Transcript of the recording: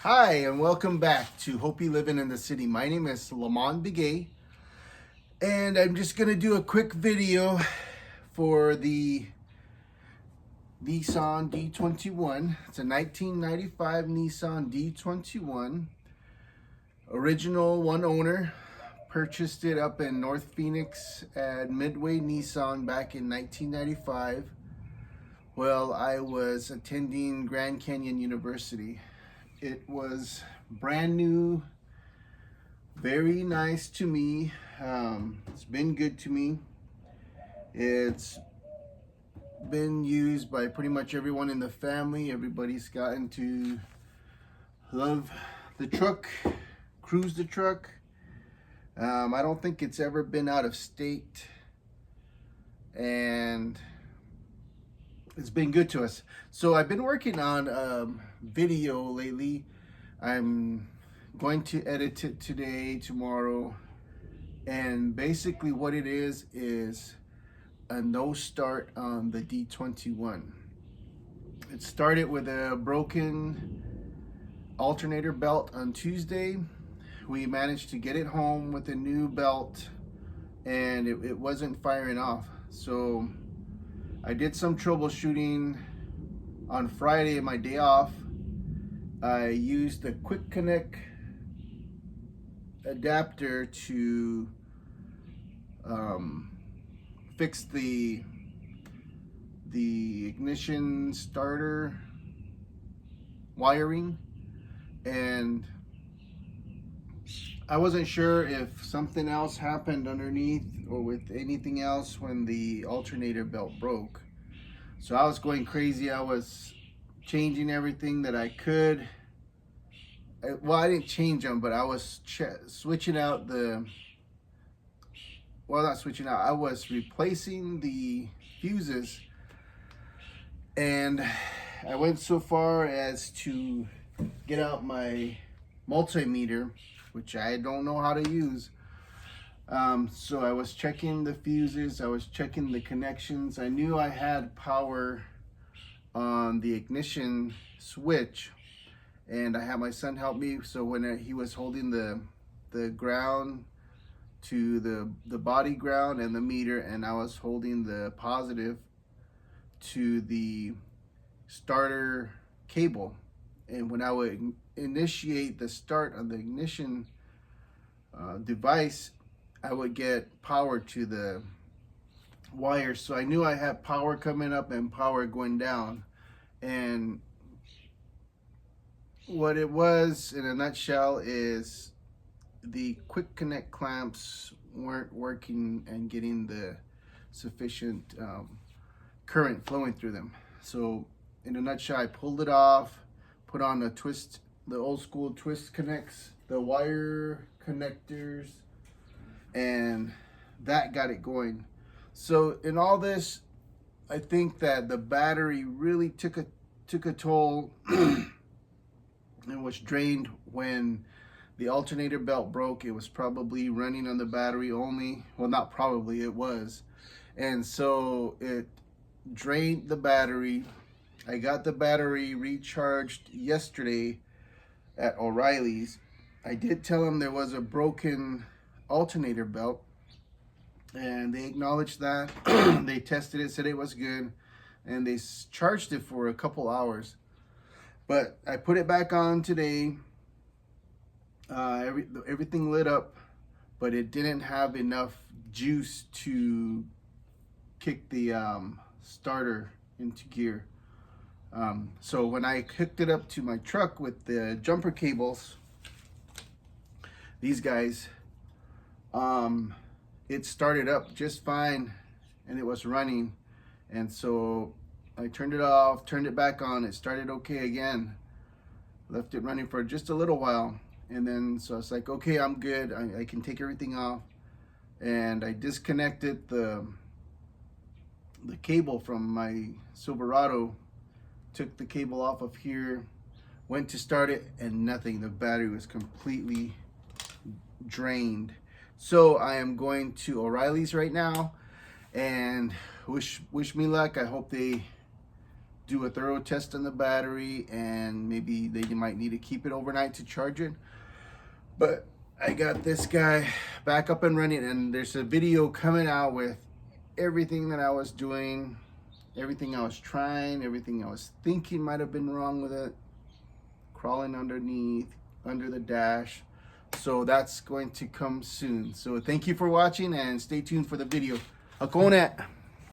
Hi, and welcome back to Hope You Living in the City. My name is Lamont Begay, and I'm just going to do a quick video for the Nissan D21. It's a 1995 Nissan D21. Original one owner. Purchased it up in North Phoenix at Midway Nissan back in 1995. Well, I was attending Grand Canyon University. It was brand new, very nice to me. It's been good to me. It's been used by pretty much everyone in the family. Everybody's gotten to love the truck, cruise the truck. I don't think it's ever been out of state, and it's been good to us. So I've been working on video lately. I'm going to edit it today, tomorrow, and basically what it is a no start on the D21. It started with a broken alternator belt on Tuesday. We managed to get it home with a new belt, and it wasn't firing off. So I did some troubleshooting on Friday, my day off. I used the quick connect adapter to fix the ignition starter wiring, and I wasn't sure if something else happened underneath or with anything else when the alternator belt broke. So I was going crazy. I was changing everything that I could. Well, I didn't change them, but I was switching out not switching out, I was replacing the fuses, and I went so far as to get out my multimeter, which I don't know how to use. So I was checking the fuses, I was checking the connections. I knew I had power on the ignition switch, and I had my son help me. So when he was holding the ground to the body ground and the meter, and I was holding the positive to the starter cable, and when I would initiate the start of the ignition device, I would get power to the wires. So I knew I had power coming up and power going down. And what it was in a nutshell is the quick connect clamps weren't working and getting the sufficient current flowing through them. So in a nutshell, I pulled it off, put on a twist, the old school twist connects, the wire connectors, and that got it going. So in all this, I think that the battery really took a toll and was drained when the alternator belt broke. It was probably running on the battery only. Well, not probably, it was. And so it drained the battery. I got the battery recharged yesterday at O'Reilly's. I did tell them there was a broken alternator belt, and they acknowledged that. They tested it, said it was good, and they charged it for a couple hours. But I put it back on today. Everything lit up, but it didn't have enough juice to kick the starter into gear. So when I hooked it up to my truck with the jumper cables, these guys, it started up just fine, and it was running. And so I turned it off, turned it back on, it started okay again. Left it running for just a little while, and then so I was like, okay, I'm good, I can take everything off. And I disconnected the cable from my Silverado, took the cable off of here, went to start it, and nothing. The battery was completely drained. So I am going to O'Reilly's right now, and wish me luck. I hope they do a thorough test on the battery, and maybe they might need to keep it overnight to charge it. But I got this guy back up and running, and there's a video coming out with everything that I was doing, everything I was trying, everything I was thinking might have been wrong with it, crawling underneath, under the dash. So that's going to come soon. So thank you for watching, and stay tuned for the video. Hakone!